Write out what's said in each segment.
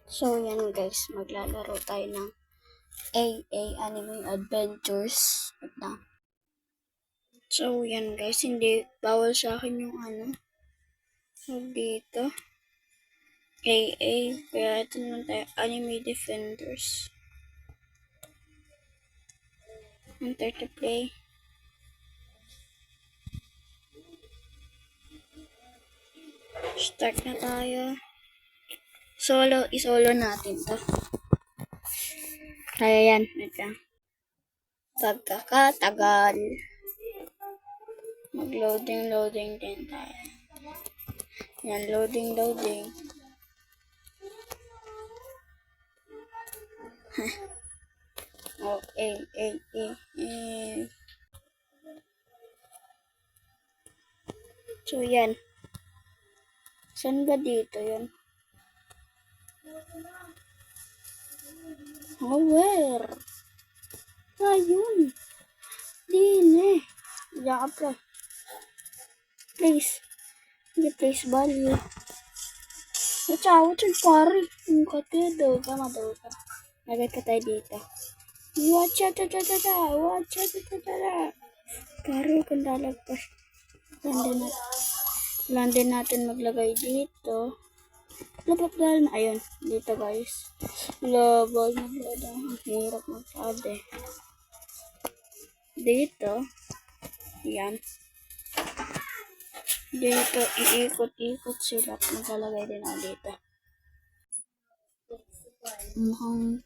So, yan guys, maglalaro tayo ng AA Anime Adventures. Wait lang. So, yan guys, hindi bawal sa akin yung dito. AA, kaya ito naman tayo, Anime Defenders. Enter to play. Start na tayo. Isolo natin to. Kaya yan, ito. Pagkakatagal. Mag-loading din tayo. Yan, loading. Oh, So, yan. Saan ba dito yan? Where? Ayun. Dine. Diyan ka pa. Please. Hindi, please value. Watch out, pare. Yung katiya daw ka. Nagay ka tayo dito. Watch out. Pare, kung lalagpas. Landin natin maglagay dito. Lapat na. Ayun. Dito guys. Labag maglada. Ang hirap magpade. Dito. Yan. Dito, iikot-ikot sila. Maglalagay din ako dito. Mukhang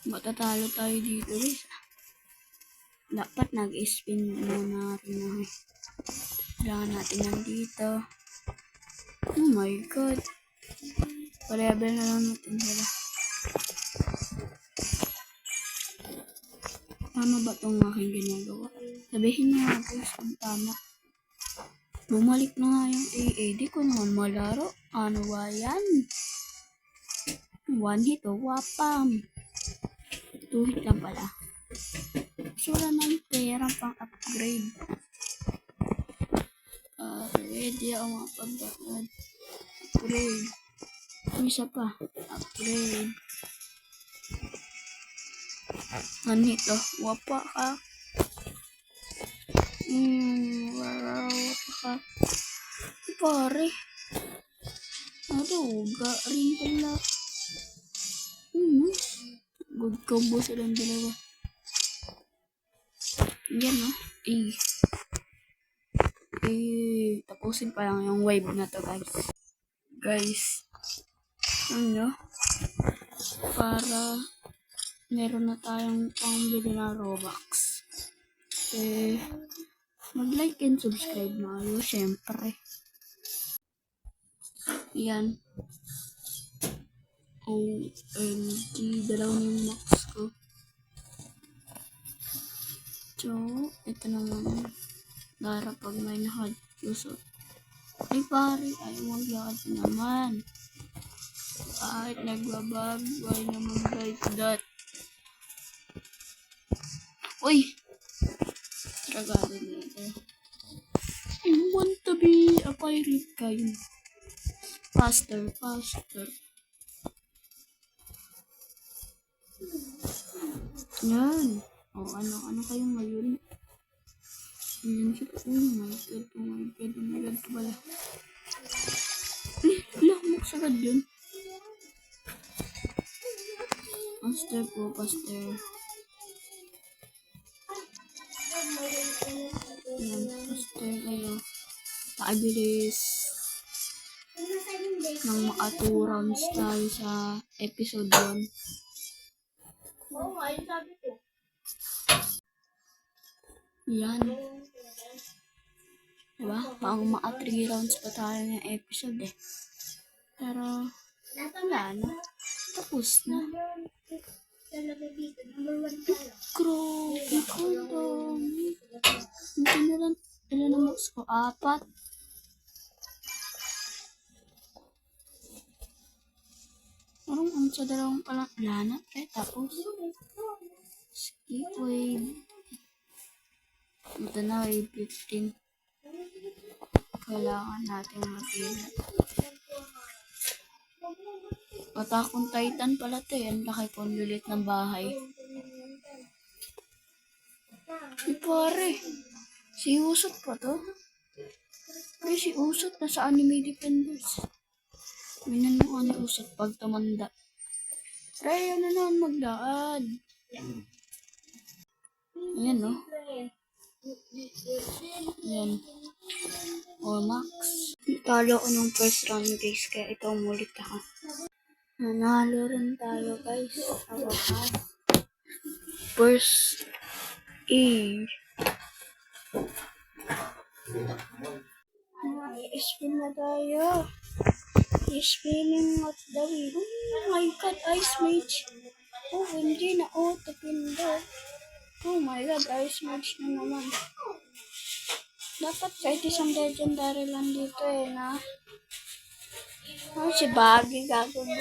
matatalo tayo dito guys. Dapat nag-spin muna rin ako. Kailangan natin nandito. Oh my god. Pa-level na lang natin sila. Tama ba itong aking ginagawa? Sabihin niyo nga guys kung tama. Bumalik na nga yung AA. Di ko naman malaro. Ano ba yan? One hit o wapam. 2 hit lang pala. So wala nang pera pang upgrade. Ready ako mapag-upgrade. Upgrade. Isa pa. Upgrade. One hit o. Wapa ka. Wapa ka. Pare. Aruga rin pala. Good combo silang dalawa. Yan o. Tapusin pa lang yung wave na to guys. Para meron na tayong pangbili na Robux. Mag-like and subscribe na kayo, syempre. Yan. OMG, dalawa na yung max ko. So, ito naman. Lara pag may nakadusot. Ay pare, ay mag-lakad naman. Kahit nagbabag, why naman like that? Uy! Tragado nito. I want to be a pirate guy. Faster. Yan. Ano kayong ngayon? Ayan siya. Oh my god pala. Lamok sagad yun. Faster. Ayan, faster kayo. Pakabilis. Nang mga 2 rounds tayo sa episode 1. Yan. Diba? Pang mga 3 rounds pa tayo ng episode eh. Pero, wala na. Tapos na. Grabe ko dami. Ilan na max ko? 4. Parang ang sa dalawang palang lana. Tapos, skip wave. Ito na wave 15. Kailangan natin mag-ilat. Attack on Titan pala to eh. Ang laki kong lilit ng bahay. Ay, pare. Si Usot pa to? Ay, si Usot na sa Anime Defenders. Minanuan ni Usot pag tumanda. Try na naman magdaan. Ayan, no? Ayan. O, Max. Talo ko ng first round, guys. Kaya ito umulit ako. Nanalo rin tayo, guys. Sa wakas. First A. I-spin na tayo. I-spinning at the wheel. Oh my god, Ice Mage. Oh, hindi na auto-pindo. Oh my god, Ice Mage na naman. Dapat kahit isang legendary lang dito eh, na. Oh, si Baggy gagawin.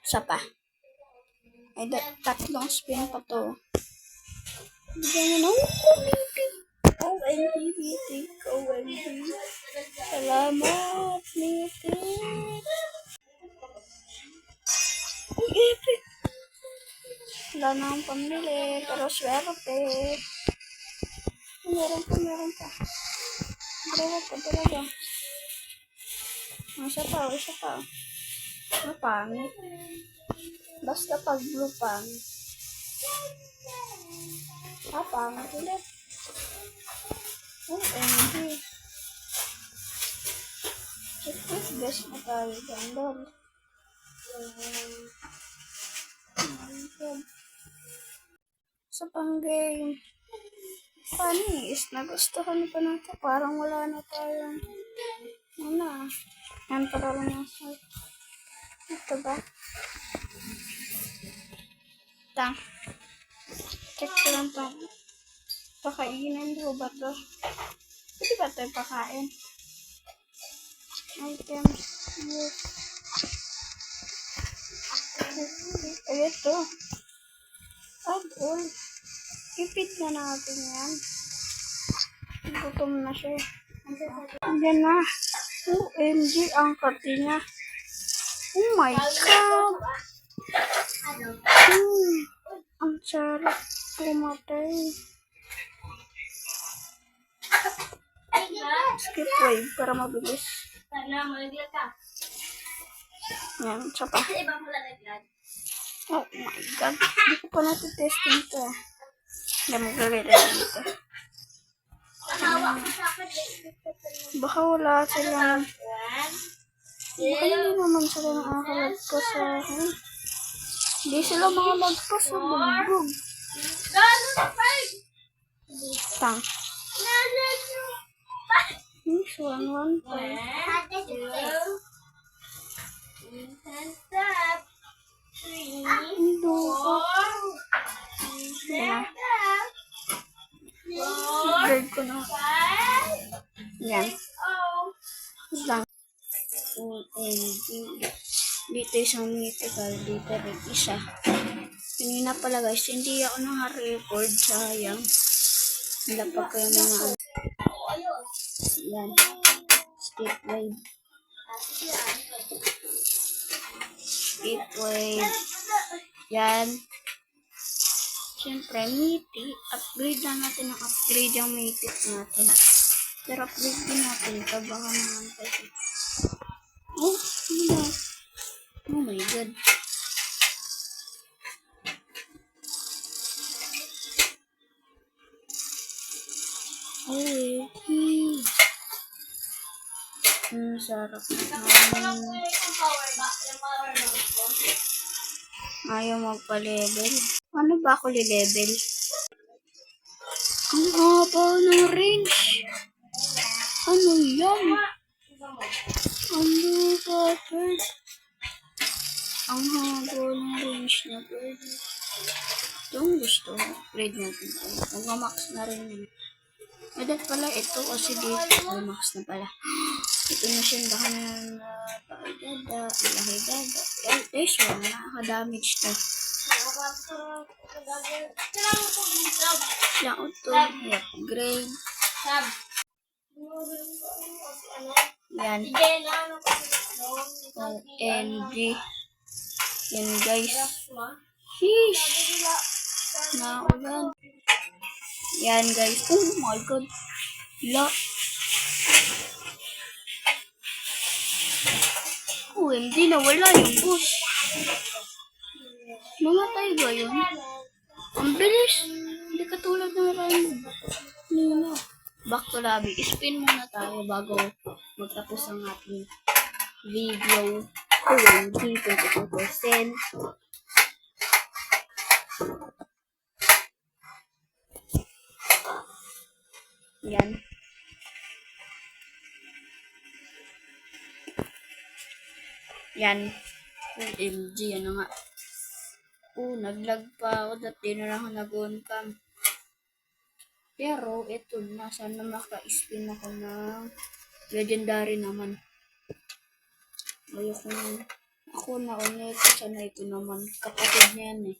Isa pa. Ay, tatlong spin pa to. Bigyan mo na. OMG, Mythic. OMG. Salamat, Mythic. Uy, epic. Wala na akong pamili, pero swerte. Meron pa. Dalawa pa. Isa pa. Pangit. Basta pag blue pangit. Pangit ulit. OMG. Check best na tayo dyan, lol. Sa pang game. Panis, nagustuhan pa natin. Parang wala na tayong yan para lang nasa. Ito ba? Check ko lang ito. Pakainin ko ba ito? Pwede ba ito pakain? Items. Yes. Ay, ito. Add all. I-feed na natin yan. Gutom na siya. Yan na. OMG, ang kati niya. Oh my god. Ang sarap pumatay. Skip wave para mabilis. Yan, isa pa. Oh my god. Hindi ko pa natin-testing ito. Hindi maglalagay dito. Baka wala silang. Baka hindi naman sila nakakalagpas sa akin. Hindi sila makalagpas sa bugbog. Tang. This one pa. Grade ko na. Yan. Lang. Dito isang mythical, dito rin isa. Kanina pala guys, hindi ako naka-record. Sayang. Nalapag ko yung mga yan. Skip wave. Skip wave. Yan. Siyempre, mythic. Upgrade na natin ang upgrade yung mythic natin. Pero upgrade din natin ito. Baka naman kasi. Oh, ano ba? Oh my god. Oh, sarap. Ayaw magpa-level. Ano ba ako li-level? Ang haba ng range. Ano yan? Ano ba, bird? Ang haba ng range na bird. Itong gusto. Upgrade natin. Mag-max na rin yun. Madat pala ito kasi dito. Mag-max na pala. Ito na siya. Baka na pakidada. Pakidada. This one. Nakaka-damage to. Lang ito. Upgrade. Yan. OMG. Yan guys. Sheesh. Naulan. Yan guys. Oh my god. La. OMG, nawala yung boss. Mamatay ba yun? Ang bilis. Hindi katulad ng random. Nino. Back to lobby. Spin muna tayo bago magtapos ang ating video. OMG, 22%. Yan. Yan. OMG, ano nga. Naglag pa ako. Dati na lang ako nag-on cam. Pero, eto na. Sana maka-spin ako ng legendary naman. Ayoko na. Ako na ulit. Sana ito naman. Kapatid niya yan eh.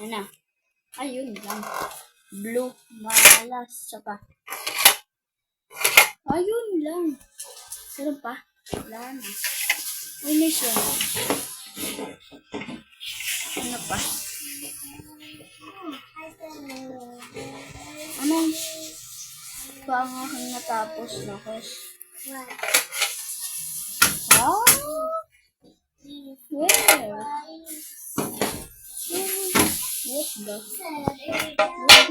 Yan na. Ayun lang. Blue. Malas. Saka. Ayun lang. Meron pa? Wala na. Ay, nice one. Ano pa? Anong pangahan natapos na kus? Ah? Where? What the?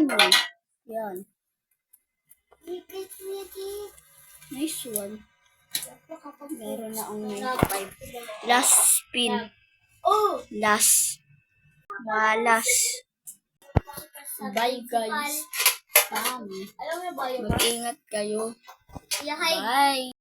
What? Yan. Nice one. Meron na ang 95. Last spin. Last. Malas. Bye guys. Mag-ingat kayo. Bye.